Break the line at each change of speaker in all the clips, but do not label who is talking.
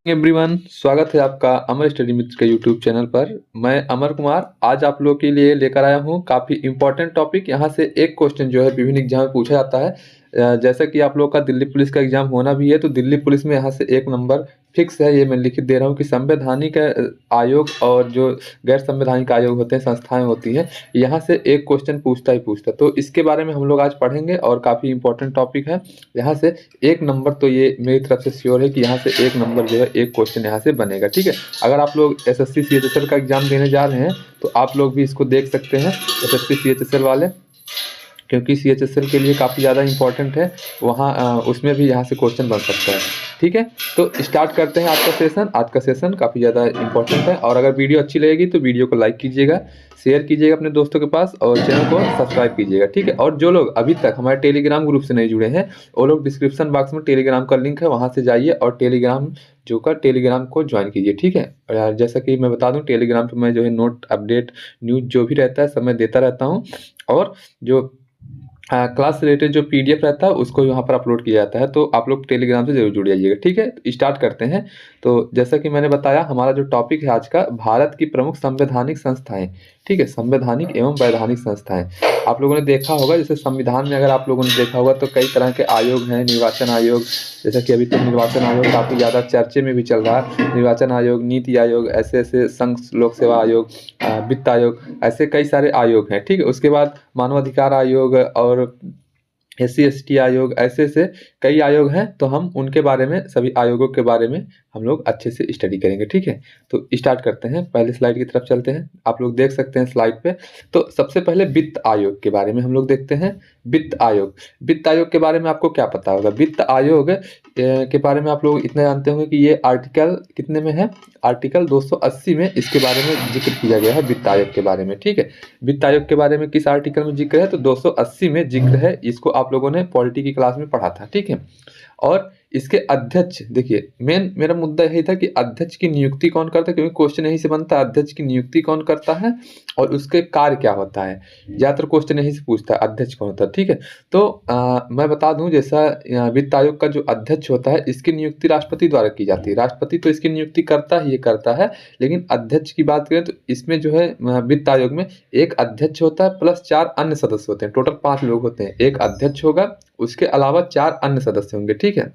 Everyone, स्वागत है आपका अमर स्टडी मित्र के यूट्यूब चैनल पर। मैं अमर कुमार आज आप लोगों के लिए लेकर आया हूं काफ़ी इंपॉर्टेंट टॉपिक। यहां से एक क्वेश्चन जो है विभिन्न एग्जाम में पूछा जाता है। जैसा कि आप लोग का दिल्ली पुलिस का एग्जाम होना भी है, तो दिल्ली पुलिस में यहां से एक नंबर फिक्स है। ये मैं लिखित दे रहा हूँ कि संवैधानिक आयोग और जो गैर संवैधानिक आयोग होते हैं, संस्थाएं होती हैं, यहाँ से एक क्वेश्चन पूछता ही पूछता। तो इसके बारे में हम लोग आज पढ़ेंगे और काफ़ी इंपॉर्टेंट टॉपिक है। यहाँ से एक नंबर तो ये मेरी तरफ से श्योर है कि यहाँ से एक नंबर जो है एक क्वेश्चन यहाँ से बनेगा। ठीक है, अगर आप लोग एसएससी सीएचएसएल का एग्जाम देने जा रहे हैं तो आप लोग भी इसको देख सकते हैं, एसएससी सीएचएसएल वाले, क्योंकि सीएचएसएल के लिए काफ़ी ज़्यादा इंपॉर्टेंट है। वहाँ उसमें भी यहाँ से क्वेश्चन बन सकता है। ठीक है, तो स्टार्ट करते हैं आज का सेशन। आज का सेशन काफ़ी ज़्यादा इंपॉर्टेंट है और अगर वीडियो अच्छी लगेगी तो वीडियो को लाइक कीजिएगा, शेयर कीजिएगा अपने दोस्तों के पास और चैनल को सब्सक्राइब कीजिएगा। ठीक है, और जो लोग अभी तक हमारे टेलीग्राम ग्रुप से नहीं जुड़े हैं वो लोग डिस्क्रिप्शन बॉक्स में टेलीग्राम का लिंक है, वहाँ से जाइए और टेलीग्राम को ज्वाइन कीजिए। ठीक है, और जैसा कि मैं बता दूं, टेलीग्राम पे मैं जो है नोट अपडेट न्यूज़ जो भी रहता है सब मैं देता रहता हूँ और जो क्लास से रिलेटेड जो पीडीएफ रहता है उसको यहाँ पर अपलोड किया जाता है। तो आप लोग टेलीग्राम से जरूर जुड़ जाइएगा। ठीक है, तो स्टार्ट करते हैं। तो जैसा कि मैंने बताया, हमारा जो टॉपिक है आज का, भारत की प्रमुख संवैधानिक संस्थाएं। ठीक है, संवैधानिक एवं वैधानिक संस्थाएं। आप लोगों ने देखा होगा, जैसे संविधान में अगर आप लोगों ने देखा होगा तो कई तरह के आयोग हैं। निर्वाचन आयोग, जैसा कि अभी तक निर्वाचन आयोग काफ़ी ज़्यादा चर्चे में भी चल रहा है। निर्वाचन आयोग, नीति आयोग, ऐसे ऐसे संघ लोक सेवा आयोग, वित्त आयोग, ऐसे कई सारे आयोग हैं। ठीक है, उसके बाद मानवाधिकार आयोग और एससी एसटी आयोग, ऐसे ऐसे कई आयोग हैं। तो हम उनके बारे में, सभी आयोगों के बारे में हम लोग अच्छे से स्टडी करेंगे। ठीक है, तो स्टार्ट करते हैं, पहले स्लाइड की तरफ चलते हैं। आप लोग देख सकते हैं स्लाइड पे। तो सबसे पहले वित्त आयोग के बारे में हम लोग देखते हैं। वित्त आयोग, वित्त आयोग के बारे में आपको क्या पता होगा? वित्त आयोग के बारे में आप लोग इतना जानते होंगे कि ये आर्टिकल कितने में है? आर्टिकल 280 में इसके बारे में जिक्र किया गया है वित्त आयोग के बारे में। ठीक है, वित्त आयोग के बारे में किस आर्टिकल में जिक्र है? तो 280 में जिक्र है। इसको आप लोगों ने पॉलिटी की क्लास में पढ़ा था। ठीक है, और इसके अध्यक्ष, देखिए मेन मेरा मुद्दा यही था कि अध्यक्ष की नियुक्ति कौन करता है, क्योंकि क्वेश्चन यही से बनता है, अध्यक्ष की नियुक्ति कौन करता है और उसके कार्य क्या होता है। ज़्यादातर क्वेश्चन यही से पूछता है, अध्यक्ष कौन होता है। ठीक है, तो मैं बता दूं, जैसा वित्त आयोग का जो अध्यक्ष होता है, इसकी नियुक्ति राष्ट्रपति द्वारा की जाती है। राष्ट्रपति तो इसकी नियुक्ति करता है, लेकिन अध्यक्ष की बात करें तो इसमें जो है वित्त आयोग में एक अध्यक्ष होता है प्लस 4 अन्य सदस्य होते हैं। टोटल 5 लोग होते हैं। एक अध्यक्ष होगा, उसके अलावा 4 अन्य सदस्य होंगे। ठीक है,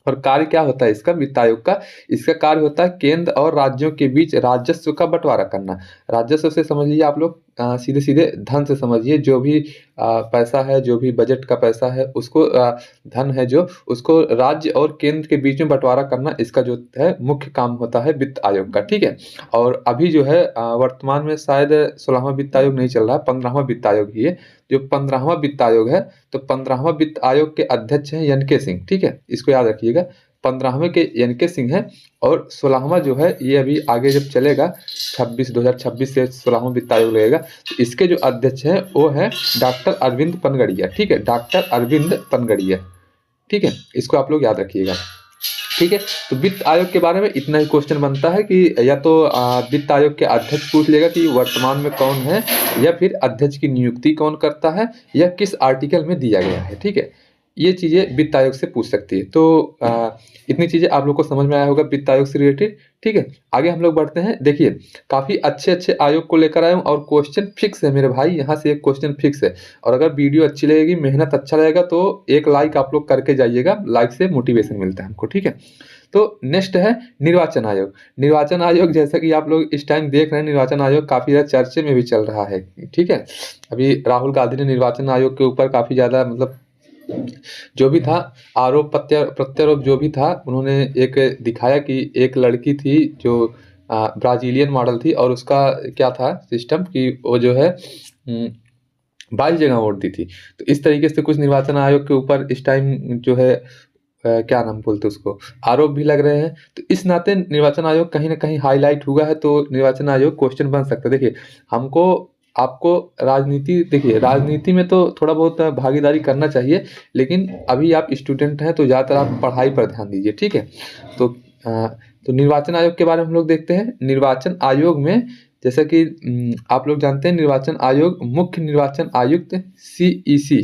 और कार्य क्या होता है इसका, वित्त आयोग का? इसका कार्य होता है केंद्र और राज्यों के बीच राजस्व का बंटवारा करना। राजस्व से समझिए आप लोग सीधे सीधे धन से समझिए। जो भी पैसा है, जो भी बजट का पैसा है, उसको धन है जो, उसको राज्य और केंद्र के बीच में बंटवारा करना, इसका जो है मुख्य काम होता है वित्त आयोग का। ठीक है, और अभी जो है वर्तमान में शायद 16वां वित्त आयोग नहीं चल रहा है, 15वां वित्त आयोग ही है। जो 15वां वित्त आयोग है, तो 15वां वित्त आयोग के अध्यक्ष हैं एन.के. सिंह। ठीक है, इसको याद रखिएगा, 15वें के एन.के. सिंह है और 16वां जो है ये अभी आगे जब चलेगा 2026 से 16वां वित्त आयोग लगेगा, तो इसके जो अध्यक्ष हैं वो है डॉक्टर अरविंद पनगड़िया। ठीक है, डॉक्टर अरविंद पनगड़िया। ठीक है, इसको आप लोग याद रखिएगा। ठीक है, तो वित्त आयोग के बारे में इतना ही क्वेश्चन बनता है कि या तो वित्त आयोग के अध्यक्ष पूछ लेगा कि वर्तमान में कौन है, या फिर अध्यक्ष की नियुक्ति कौन करता है, या किस आर्टिकल में दिया गया है। ठीक है, ये चीज़ें वित्त आयोग से पूछ सकती है। तो इतनी चीज़ें आप लोग को समझ में आया होगा वित्त आयोग से रिलेटेड। ठीक है, आगे हम लोग बढ़ते हैं। देखिए, काफ़ी अच्छे अच्छे आयोग को लेकर आए हूँ और क्वेश्चन फिक्स है मेरे भाई, यहाँ से एक क्वेश्चन फिक्स है। और अगर वीडियो अच्छी लगेगी, मेहनत अच्छा लगेगा, तो एक लाइक आप लोग करके जाइएगा। लाइक से मोटिवेशन मिलता है हमको। ठीक है, तो नेक्स्ट है निर्वाचन आयोग। निर्वाचन आयोग, जैसा कि आप लोग इस टाइम देख रहे हैं, निर्वाचन आयोग काफ़ी ज़्यादा चर्चे में भी चल रहा है। ठीक है, अभी राहुल गांधी ने निर्वाचन आयोग के ऊपर काफ़ी ज़्यादा, मतलब जो भी था आरोप प्रत्यारोप जो भी था, उन्होंने एक दिखाया कि एक लड़की थी जो ब्राजीलियन मॉडल थी और उसका क्या था सिस्टम कि वो जो है 22 जगह वोट दी थी। तो इस तरीके से कुछ निर्वाचन आयोग के ऊपर इस टाइम जो है क्या नाम बोलते उसको, आरोप भी लग रहे हैं। तो इस नाते निर्वाचन आयोग कहीं ना कहीं हाईलाइट हुआ है, तो निर्वाचन आयोग क्वेश्चन बन सकता है। देखिए, हमको आपको राजनीति, देखिए राजनीति में तो थोड़ा बहुत भागीदारी करना चाहिए, लेकिन अभी आप स्टूडेंट हैं तो ज़्यादातर आप पढ़ाई पर ध्यान दीजिए। ठीक है, तो तो निर्वाचन आयोग के बारे में हम लोग देखते हैं। निर्वाचन आयोग में जैसा कि आप लोग जानते हैं, निर्वाचन आयोग मुख्य निर्वाचन आयुक्त CEC,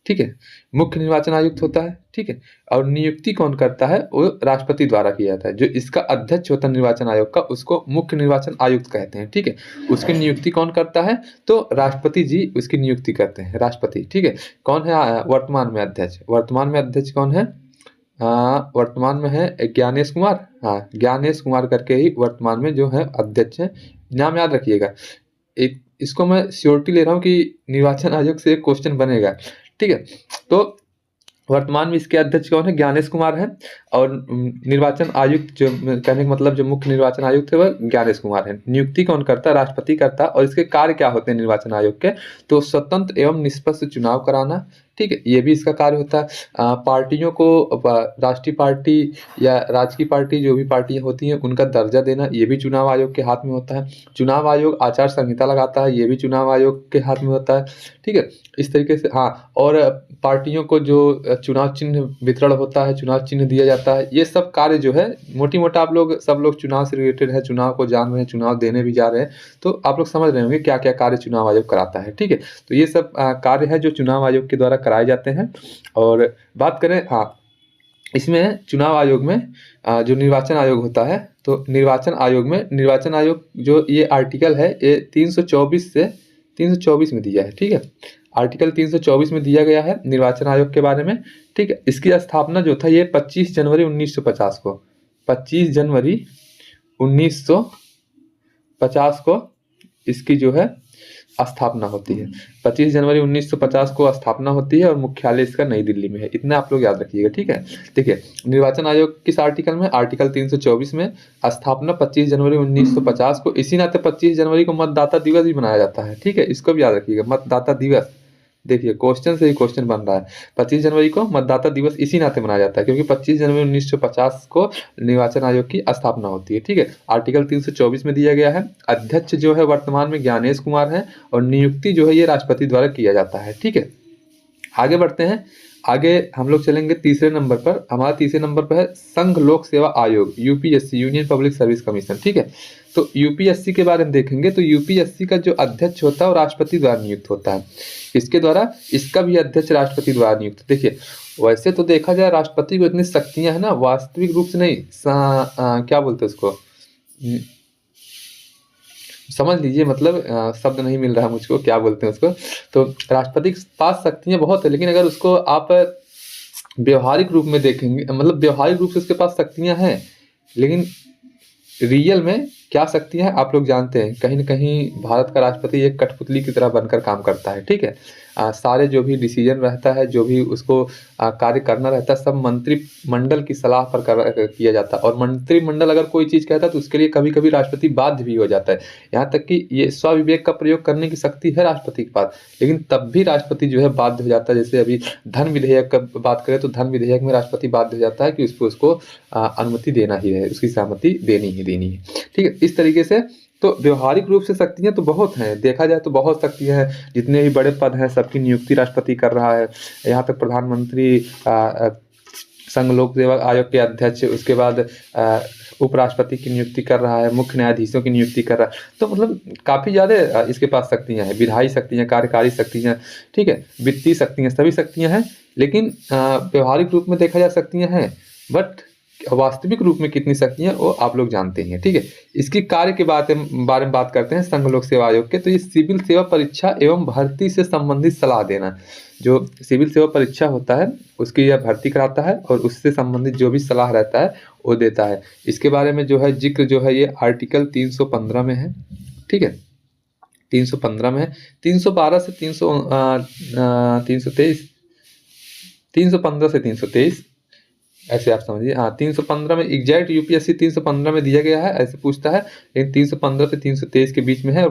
ठीक है। मुख्य निर्वाचन आयुक्त होता है, ठीक है। और नियुक्ति कौन करता है, वो राष्ट्रपति द्वारा किया जाता है। जो इसका अध्यक्ष होता है निर्वाचन आयोग का, उसको मुख्य निर्वाचन आयुक्त कहते हैं, ठीक है। उसकी नियुक्ति कौन करता है, तो राष्ट्रपति जी उसकी नियुक्ति करते हैं, राष्ट्रपति, ठीक है। कौन है वर्तमान में अध्यक्ष, वर्तमान में अध्यक्ष कौन है, वर्तमान में है ज्ञानेश कुमार, हाँ ज्ञानेश कुमार करके ही वर्तमान में जो है अध्यक्ष है। नाम याद रखिएगा, एक इसको मैं श्योरिटी ले रहा हूँ कि निर्वाचन आयोग से एक क्वेश्चन बनेगा, ठीक है। तो वर्तमान में इसके अध्यक्ष कौन है, ज्ञानेश कुमार है। और निर्वाचन आयुक्त, जो कहने का मतलब जो मुख्य निर्वाचन आयुक्त है वह ज्ञानेश कुमार है। नियुक्ति कौन करता है, राष्ट्रपति करता है। और इसके कार्य क्या होते हैं निर्वाचन आयोग के, तो स्वतंत्र एवं निष्पक्ष चुनाव कराना, ठीक है, ये भी इसका कार्य होता है। पार्टियों को राष्ट्रीय पार्टी या राजकीय पार्टी, जो भी पार्टियां होती हैं उनका दर्जा देना, ये भी चुनाव आयोग के हाथ में होता है। चुनाव आयोग आचार संहिता लगाता है, ये भी चुनाव आयोग के हाथ में होता है, ठीक है। इस तरीके से, हाँ, और पार्टियों को जो चुनाव चिन्ह वितरण होता है, चुनाव चिन्ह दिया जाता है, ये सब कार्य जो है मोटी मोटा, आप लोग सब लोग चुनाव से रिलेटेड है, चुनाव को जान रहे हैं, चुनाव देने भी जा रहे हैं, तो आप लोग समझ रहे होंगे क्या क्या कार्य चुनाव आयोग कराता है, ठीक है। तो ये सब कार्य है जो चुनाव आयोग के द्वारा कराए जाते हैं। और बात करें, हाँ, इसमें चुनाव आयोग में जो निर्वाचन आयोग होता है, तो निर्वाचन आयोग जो ये आर्टिकल है, ये 324 से 324 में दिया है, ठीक है। आर्टिकल 324 में दिया गया है निर्वाचन आयोग के बारे में, ठीक है। इसकी स्थापना जो था ये 25 जनवरी 1950 को, 25 जनवरी 1950 को इसकी जो है स्थापना होती है। 25 जनवरी 1950 को स्थापना होती है और मुख्यालय इसका नई दिल्ली में है। इतना आप लोग याद रखिएगा, ठीक है। देखिए, निर्वाचन आयोग किस आर्टिकल में, आर्टिकल 324 में, स्थापना 25 जनवरी 1950 को। इसी नाते 25 जनवरी को मतदाता दिवस भी मनाया जाता है, ठीक है। इसको भी याद रखिएगा, मतदाता दिवस। देखिए, क्वेश्चन से ही क्वेश्चन बन रहा है। 25 जनवरी को मतदाता दिवस इसी नाते मनाया जाता है क्योंकि 25 जनवरी 1950 को निर्वाचन आयोग की स्थापना होती है, ठीक है। आर्टिकल 324 में दिया गया है। अध्यक्ष जो है वर्तमान में ज्ञानेश कुमार है और नियुक्ति जो है ये राष्ट्रपति द्वारा किया जाता है, ठीक है। आगे बढ़ते हैं, आगे हम लोग चलेंगे तीसरे नंबर पर। हमारा तीसरे नंबर पर है संघ लोक सेवा आयोग, UPSC, union public service commission, ठीक है। तो यूपीएससी के बारे में देखेंगे तो यूपीएससी का जो अध्यक्ष होता है वो राष्ट्रपति द्वारा नियुक्त होता है। इसके द्वारा, इसका भी अध्यक्ष राष्ट्रपति द्वारा नियुक्त। देखिए, वैसे तो देखा जाए राष्ट्रपति को इतनी शक्तियां है ना, वास्तविक रूप से नहीं, क्या बोलते हैं उसको, समझ लीजिए, मतलब शब्द नहीं मिल रहा मुझको, क्या बोलते हैं उसको। तो राष्ट्रपति के पास शक्तियां बहुत है, लेकिन अगर उसको आप व्यवहारिक रूप में देखेंगे, मतलब व्यवहारिक रूप से उसके पास शक्तियां हैं, लेकिन रियल में क्या शक्तियां हैं आप लोग जानते हैं। कहीं न कहीं भारत का राष्ट्रपति एक कठपुतली की तरह बनकर काम करता है, ठीक है। सारे जो भी डिसीजन रहता है, जो भी उसको कार्य करना रहता है, सब मंत्रिमंडल की सलाह पर किया जाता है। और मंत्रिमंडल अगर कोई चीज़ कहता है तो उसके लिए कभी-कभी राष्ट्रपति बाध्य भी हो जाता है। यहाँ तक कि ये स्वविवेक का प्रयोग करने की शक्ति है राष्ट्रपति के पास, लेकिन तब भी राष्ट्रपति जो है बाध्य हो जाता है। जैसे अभी धन विधेयक का बात करें तो धन विधेयक में राष्ट्रपति बाध्य हो जाता है कि उसको अनुमति देना ही है, उसकी सहमति देनी ही देनी है, ठीक है। इस तरीके से तो व्यवहारिक रूप से शक्तियां तो बहुत हैं, देखा जाए तो बहुत शक्तियां हैं। जितने भी बड़े पद हैं सबकी नियुक्ति राष्ट्रपति कर रहा है। यहाँ तक प्रधानमंत्री, संघ लोक सेवा आयोग के अध्यक्ष, उसके बाद उपराष्ट्रपति की नियुक्ति कर रहा है, मुख्य न्यायाधीशों की नियुक्ति कर रहा है। तो मतलब काफ़ी ज़्यादा इसके पास शक्तियां हैं, विधायी शक्तियां, कार्यकारी शक्तियां, ठीक है, वित्तीय शक्तियां, सभी शक्तियां हैं। लेकिन व्यवहारिक रूप में देखा जाए शक्तियां हैं, बट वास्तविक रूप में कितनी शक्तियां वो आप लोग जानते हैं, ठीक है। इसकी कार्य के बारे में बात करते हैं संघ लोक सेवा आयोग के। तो ये सिविल सेवा परीक्षा एवं भर्ती से संबंधित सलाह देना, जो सिविल सेवा परीक्षा होता है उसकी यह भर्ती कराता है और उससे संबंधित जो भी सलाह रहता है वो देता है। इसके बारे में जो है जिक्र जो है ये आर्टिकल 315 में है, ठीक है, 315 में है। 312 से 323, 315 से 323 ऐसे आप समझिए। हाँ, 315 में एग्जैक्ट यूपीएससी 315 में दिया गया है, ऐसे पूछता है, लेकिन 315 से 323 के बीच में है और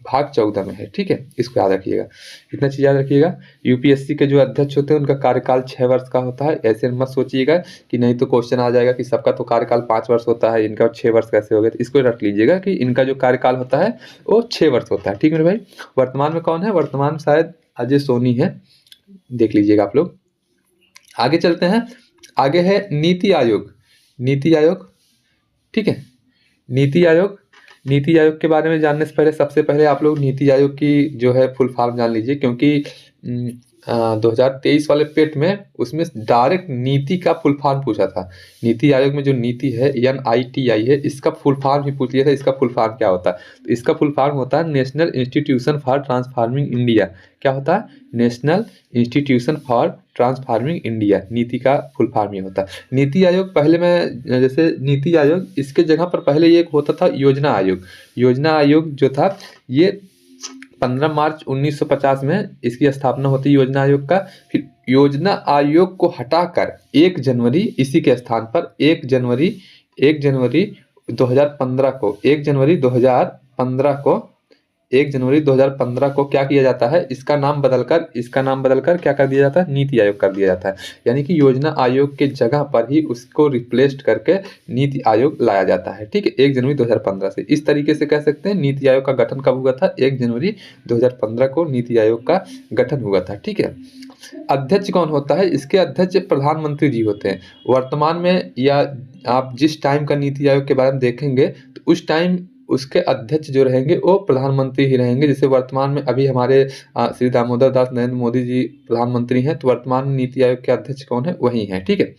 भाग 14 में है, ठीक है। इसको याद रखिएगा, इतना चीज़ याद रखिएगा। यूपीएससी के जो अध्यक्ष होते हैं उनका कार्यकाल 6 वर्ष का होता है। ऐसे मत सोचिएगा कि नहीं तो क्वेश्चन आ जाएगा कि सबका तो कार्यकाल 5 वर्ष होता है, इनका 6 वर्ष कैसे हो गए। तो इसको रख लीजिएगा कि इनका जो कार्यकाल होता है वो 6 वर्ष होता है, ठीक है मेरे भाई। वर्तमान में कौन है, वर्तमान शायद अजय सोनी है, देख लीजिएगा आप लोग। आगे चलते हैं, आगे है नीति आयोग, नीति आयोग, ठीक है। नीति आयोग के बारे में जानने से पहले सबसे पहले आप लोग नीति आयोग की जो है फुल फॉर्म जान लीजिए, क्योंकि 2023 वाले पेट में उसमें डायरेक्ट नीति का फुल फॉर्म पूछा था। नीति आयोग में जो नीति है NITI है, इसका फुल फॉर्म ही पूछ लिया था, इसका फुल फॉर्म क्या होता है। तो इसका फुल फॉर्म होता है national institution for transforming India. क्या होता है? National institution for transforming India, नीति का फुल फॉर्म ये होता है। नीति आयोग पहले में जैसे नीति आयोग, इसके जगह पर पहले ये एक होता था योजना आयोग। योजना आयोग जो था ये 15 मार्च 1950 में इसकी स्थापना होती है योजना आयोग का। फिर योजना आयोग को हटाकर 1 जनवरी इसी के स्थान पर 1 जनवरी 2015 को 1 जनवरी 2015 को क्या किया जाता है? इसका नाम बदलकर क्या कर दिया जाता है? नीति आयोग कर दिया जाता है। यानी कि योजना आयोग के जगह पर ही उसको रिप्लेस्ड करके नीति आयोग लाया जाता है। ठीक है, 1 जनवरी 2015 से। इस तरीके से कह सकते हैं नीति आयोग का गठन कब हुआ था? 1 जनवरी 2015 को नीति आयोग का गठन हुआ था। ठीक है, अध्यक्ष कौन होता है? इसके अध्यक्ष प्रधानमंत्री जी होते हैं। वर्तमान में या आप जिस टाइम का नीति आयोग के बारे में देखेंगे तो उस टाइम उसके अध्यक्ष जो रहेंगे वो प्रधानमंत्री ही रहेंगे। जैसे वर्तमान में अभी हमारे श्री दामोदर दास नरेंद्र मोदी जी प्रधानमंत्री हैं, तो वर्तमान में नीति आयोग के अध्यक्ष कौन है? वही हैं। ठीक है,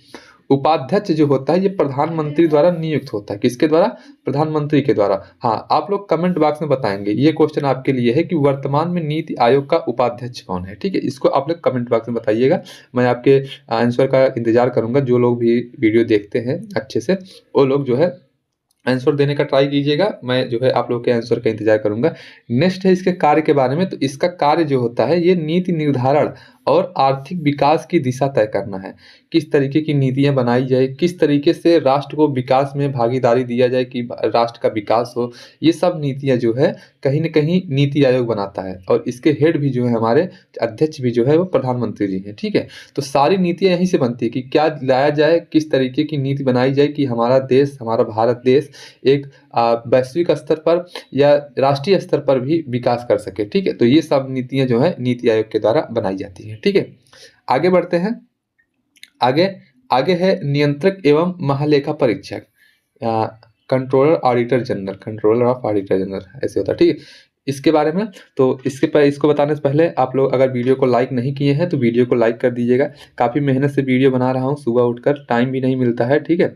उपाध्यक्ष जो होता है ये प्रधानमंत्री द्वारा नियुक्त होता है। किसके द्वारा? प्रधानमंत्री के द्वारा। हाँ, आप लोग कमेंट बॉक्स में बताएंगे, ये क्वेश्चन आपके लिए है कि वर्तमान में नीति आयोग का उपाध्यक्ष कौन है। ठीक है, इसको आप लोग कमेंट बॉक्स में बताइएगा, मैं आपके आंसर का इंतजार करूंगा। जो लोग भी वीडियो देखते हैं अच्छे से वो लोग जो है आंसर देने का ट्राई कीजिएगा, मैं जो है आप लोग के आंसर का इंतजार करूंगा। नेक्स्ट है इसके कार्य के बारे में। तो इसका कार्य जो होता है ये नीति निर्धारण और आर्थिक विकास की दिशा तय करना है। किस तरीके की नीतियां बनाई जाए, किस तरीके से राष्ट्र को विकास में भागीदारी दिया जाए कि राष्ट्र का विकास हो, ये सब नीतियां जो है कहीं न कहीं नीति आयोग बनाता है। और इसके हेड भी जो है हमारे अध्यक्ष भी जो है वो प्रधानमंत्री जी हैं। ठीक है, तो सारी नीतियां यहीं से बनती है कि क्या लाया जाए, किस तरीके की नीति बनाई जाए कि हमारा देश, हमारा भारत देश एक वैश्विक स्तर पर या राष्ट्रीय स्तर पर भी विकास कर सके। ठीक है, तो ये सब नीतियां जो है नीति आयोग के द्वारा बनाई जाती है। ठीक है, आगे बढ़ते हैं। आगे है नियंत्रक एवं महालेखा परीक्षक, कंट्रोलर ऑफ ऑडिटर जनरल ऐसे होता है। ठीक है, इसके बारे में तो इसको बताने से पहले आप लोग अगर वीडियो को लाइक नहीं किए हैं तो वीडियो को लाइक कर दीजिएगा। काफ़ी मेहनत से वीडियो बना रहा हूँ, सुबह उठकर, टाइम भी नहीं मिलता है। ठीक है,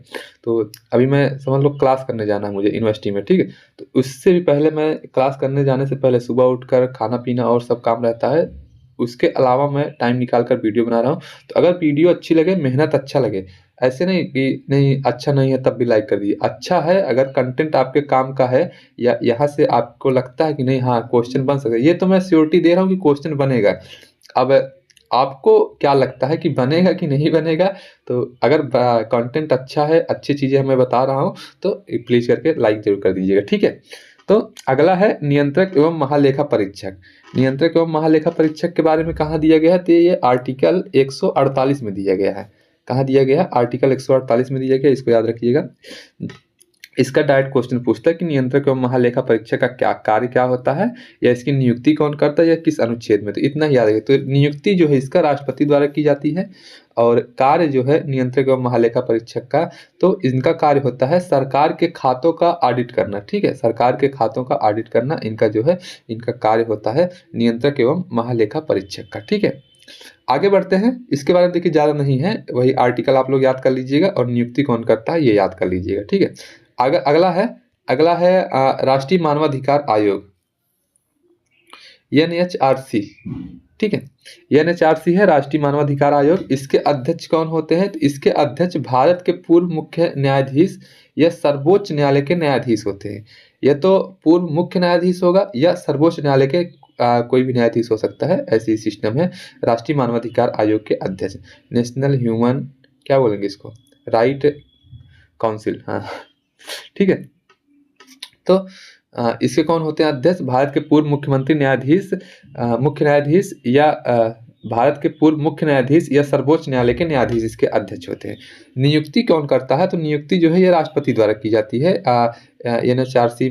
तो अभी मैं समझ लो क्लास करने जाना है मुझे यूनिवर्सिटी में। ठीक है, तो उससे भी पहले मैं क्लास करने जाने से पहले सुबह उठकर खाना पीना और सब काम रहता है, उसके अलावा मैं टाइम निकाल कर वीडियो बना रहा हूँ। तो अगर वीडियो अच्छी लगे, मेहनत अच्छा लगे, ऐसे नहीं कि नहीं अच्छा नहीं है तब भी लाइक कर दिए, अच्छा है अगर कंटेंट आपके काम का है या यहाँ से आपको लगता है कि नहीं हाँ क्वेश्चन बन सकता है, ये तो मैं श्योरिटी दे रहा हूँ कि क्वेश्चन बनेगा। अब आपको क्या लगता है कि बनेगा कि नहीं बनेगा? तो अगर कंटेंट अच्छा है, अच्छी चीज़ें मैं बता रहा हूँ तो प्लीज़ करके लाइक जरूर कर दीजिएगा। ठीक है, तो अगला है नियंत्रक एवं महालेखा परीक्षक। नियंत्रक एवं महालेखा परीक्षक के बारे में कहाँ दिया गया है? तो ये आर्टिकल 148 में दिया गया है। कहाँ दिया गया है? आर्टिकल 148 में दिया गया, इसको याद रखिएगा। इसका डायरेक्ट क्वेश्चन पूछता है कि नियंत्रक एवं महालेखा परीक्षक का क्या कार्य क्या होता है, या इसकी नियुक्ति कौन करता है, या किस अनुच्छेद में। तो इतना ही याद रखिए। तो नियुक्ति जो है इसका राष्ट्रपति द्वारा की जाती है, और कार्य जो है नियंत्रक एवं महालेखा परीक्षक का, तो इनका कार्य होता है सरकार के खातों का ऑडिट करना। ठीक है, सरकार के खातों का ऑडिट करना इनका जो है इनका कार्य होता है नियंत्रक एवं महालेखा परीक्षक का। ठीक है, आगे बढ़ते हैं। इसके बारे में देखिए ज़्यादा नहीं है, वही आर्टिकल आप लोग याद कर लीजिएगा और नियुक्ति कौन करता है ये याद कर लीजिएगा। ठीक है, अगला है राष्ट्रीय मानवाधिकार आयोग, NHRC। ठीक है, NHRC है राष्ट्रीय मानवाधिकार आयोग। इसके अध्यक्ष कौन होते हैं? तो इसके अध्यक्ष भारत के पूर्व मुख्य न्यायाधीश या सर्वोच्च न्यायालय के न्यायाधीश होते हैं। यह तो पूर्व मुख्य न्यायाधीश होगा या सर्वोच्च न्यायालय के कोई भी न्यायाधीश हो सकता है, ऐसी सिस्टम है। राष्ट्रीय मानवाधिकार आयोग के अध्यक्ष नेशनल ह्यूमन क्या बोलेंगे इसको, राइट काउंसिल। हाँ ठीक है, तो इसके कौन होते हैं अध्यक्ष? भारत के पूर्व मुख्यमंत्री न्यायाधीश, मुख्य न्यायाधीश या भारत के पूर्व मुख्य न्यायाधीश या सर्वोच्च न्यायालय के न्यायाधीश इसके अध्यक्ष होते हैं। नियुक्ति कौन करता है? तो नियुक्ति जो है ये राष्ट्रपति द्वारा की जाती है। NHRC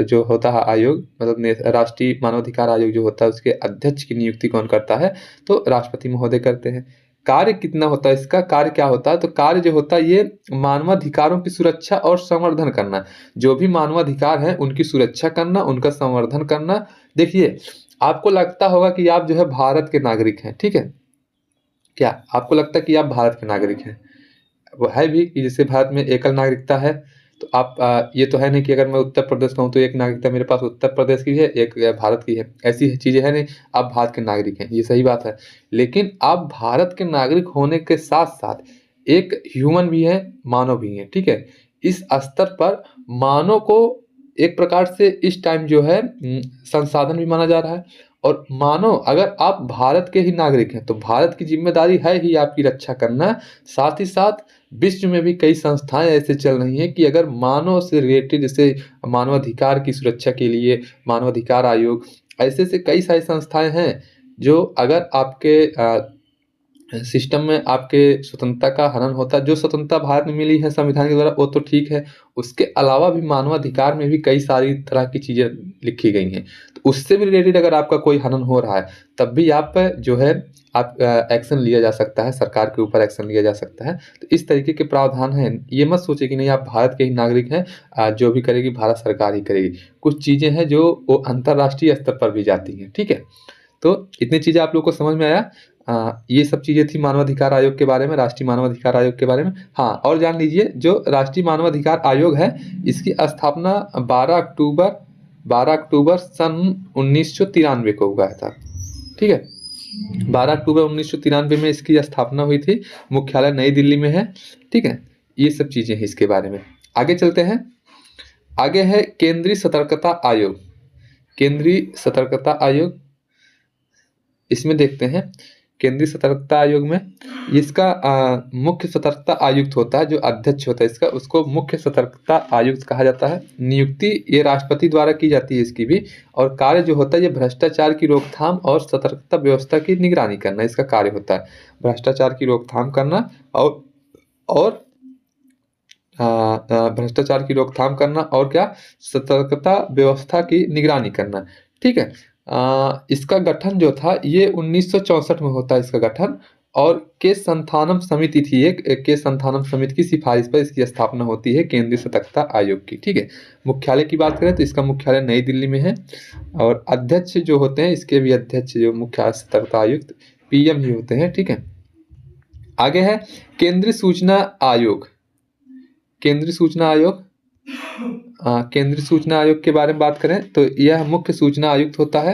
जो होता है आयोग, मतलब राष्ट्रीय मानवाधिकार आयोग जो होता है, उसके अध्यक्ष की नियुक्ति कौन करता है? तो राष्ट्रपति महोदय करते हैं। कार्य कितना होता है इसका? कार्य क्या होता है? तो कार्य जो होता है ये मानवाधिकारों की सुरक्षा और संवर्धन करना। जो भी मानवाधिकार है उनकी सुरक्षा करना, उनका संवर्धन करना। देखिए आपको लगता होगा कि आप जो है भारत के नागरिक हैं, ठीक है? क्या आपको लगता है कि आप भारत के नागरिक हैं? वो है भी कि जैसे भारत में एकल नागरिकता है, तो आप ये तो है नहीं कि अगर मैं उत्तर प्रदेश का हूँ तो एक नागरिकता मेरे पास उत्तर प्रदेश की है, एक भारत की है, ऐसी चीज़ें है नहीं। आप भारत के नागरिक हैं, ये सही बात है। लेकिन आप भारत के नागरिक होने के साथ-साथ एक ह्यूमन भी हैं, मानव भी हैं, ठीक है? इस स्तर पर मानव को एक प्रकार से इस टाइम जो है संसाधन भी माना जा रहा है, और मानो अगर आप भारत के ही नागरिक हैं, तो भारत की ज़िम्मेदारी है ही आपकी रक्षा करना। साथ ही साथ विश्व में भी कई संस्थाएँ ऐसे चल रही हैं कि अगर मानव से रिलेटेड, जैसे मानवाधिकार की सुरक्षा के लिए मानवाधिकार आयोग, ऐसे-ऐसे कई सारी संस्थाएँ हैं, जो अगर आपके सिस्टम में आपके स्वतंत्रता का हनन होता है, जो स्वतंत्रता भारत में मिली है संविधान के द्वारा वो तो ठीक है, उसके अलावा भी मानवाधिकार में भी कई सारी तरह की चीज़ें लिखी गई हैं। तो उससे भी रिलेटेड अगर आपका कोई हनन हो रहा है, तब भी आप जो है आप एक्शन लिया जा सकता है, सरकार के ऊपर एक्शन लिया जा सकता है। तो इस तरीके के प्रावधान हैं। ये मत सोचिए कि नहीं आप भारत के ही नागरिक हैं, जो भी करेगी भारत सरकार ही करेगी। कुछ चीज़ें हैं जो वो अंतर्राष्ट्रीय स्तर पर भी जाती हैं, ठीक है? तो इतनी चीज़ें आप लोग को समझ में आया। ये सब चीज़ें थी मानवाधिकार आयोग के बारे में, राष्ट्रीय मानवाधिकार आयोग के बारे में। हाँ, और जान लीजिए जो राष्ट्रीय मानवाधिकार आयोग है, इसकी स्थापना 12 अक्टूबर सन 1993 को हुआ था, ठीक है? 12 अक्टूबर 1993 में इसकी स्थापना हुई थी, मुख्यालय नई दिल्ली में है, ठीक है? ये सब चीज़ें हैं इसके बारे में। आगे चलते हैं, आगे है केंद्रीय सतर्कता आयोग। केंद्रीय सतर्कता आयोग, इसमें देखते हैं केंद्रीय सतर्कता आयोग में इसका मुख्य सतर्कता आयुक्त होता है, जो अध्यक्ष होता है इसका, उसको मुख्य सतर्कता आयुक्त कहा जाता है। नियुक्ति ये राष्ट्रपति द्वारा की जाती है इसकी भी, और कार्य जो होता है ये भ्रष्टाचार की रोकथाम और सतर्कता व्यवस्था की निगरानी करना इसका कार्य होता है। भ्रष्टाचार की रोकथाम करना और भ्रष्टाचार की रोकथाम करना और क्या, सतर्कता व्यवस्था की निगरानी करना, ठीक है? इसका गठन जो था ये 1964 में होता है इसका गठन, और केस संथानम समिति थी एक केस संथानम समिति की सिफारिश पर इसकी स्थापना होती है केंद्रीय सतर्कता आयोग की, ठीक है? मुख्यालय की बात करें तो इसका मुख्यालय नई दिल्ली में है, और अध्यक्ष जो होते हैं इसके भी अध्यक्ष जो मुख्य सतर्कता आयुक्त पीएम ही होते हैं, ठीक है? आगे है केंद्रीय सूचना आयोग। केंद्रीय सूचना आयोग, केंद्रीय सूचना आयोग के बारे में बात करें तो यह मुख्य सूचना आयुक्त होता है।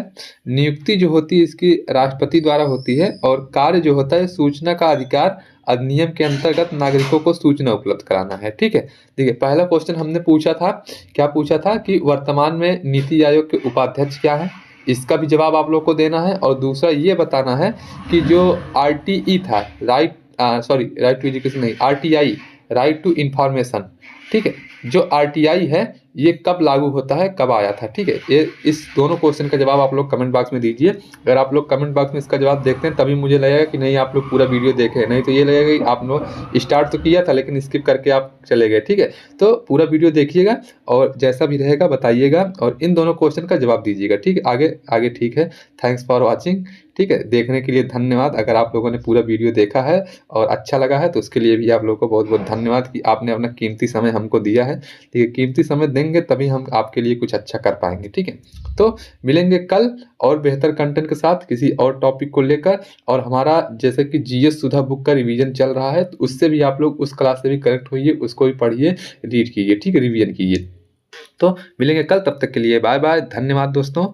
नियुक्ति जो होती है इसकी राष्ट्रपति द्वारा होती है, और कार्य जो होता है सूचना का अधिकार अधिनियम के अंतर्गत नागरिकों को सूचना उपलब्ध कराना है, ठीक है? देखिए पहला क्वेश्चन हमने पूछा था, क्या पूछा था कि वर्तमान में नीति आयोग के उपाध्यक्ष क्या है, इसका भी जवाब आप लोग को देना है। और दूसरा ये बताना है कि जो RTE था, राइट टू एजुकेशन नहीं, RTI, राइट टू इंफॉर्मेशन, ठीक है? जो RTI है ये कब लागू होता है, कब आया था, ठीक है? ये इस दोनों क्वेश्चन का जवाब आप लोग कमेंट बॉक्स में दीजिए। अगर आप लोग कमेंट बॉक्स में इसका जवाब देखते हैं तभी मुझे लगेगा कि नहीं आप लोग पूरा वीडियो देखे हैं, नहीं तो ये लगेगा कि आप लोग स्टार्ट तो किया था लेकिन स्किप करके आप चले गए, ठीक है? तो पूरा वीडियो देखिएगा और जैसा भी रहेगा बताइएगा, और इन दोनों क्वेश्चन का जवाब दीजिएगा, ठीक है? आगे ठीक है। थैंक्स फॉर वॉचिंग, ठीक है? देखने के लिए धन्यवाद। अगर आप लोगों ने पूरा वीडियो देखा है और अच्छा लगा है तो उसके लिए भी आप लोगों को बहुत बहुत धन्यवाद कि आपने अपना कीमती समय हमको दिया है, ठीक है? कीमती समय देंगे तभी हम आपके लिए कुछ अच्छा कर पाएंगे, ठीक है? तो मिलेंगे कल और बेहतर कंटेंट के साथ किसी और टॉपिक को लेकर। और हमारा जैसे कि GS सुधा बुक का रिवीजन चल रहा है, तो उससे भी आप लोग उस क्लास से भी कनेक्ट होइए, उसको भी पढ़िए, रीड कीजिए, ठीक है? रिवीजन कीजिए। तो मिलेंगे कल, तब तक के लिए बाय बाय, धन्यवाद दोस्तों।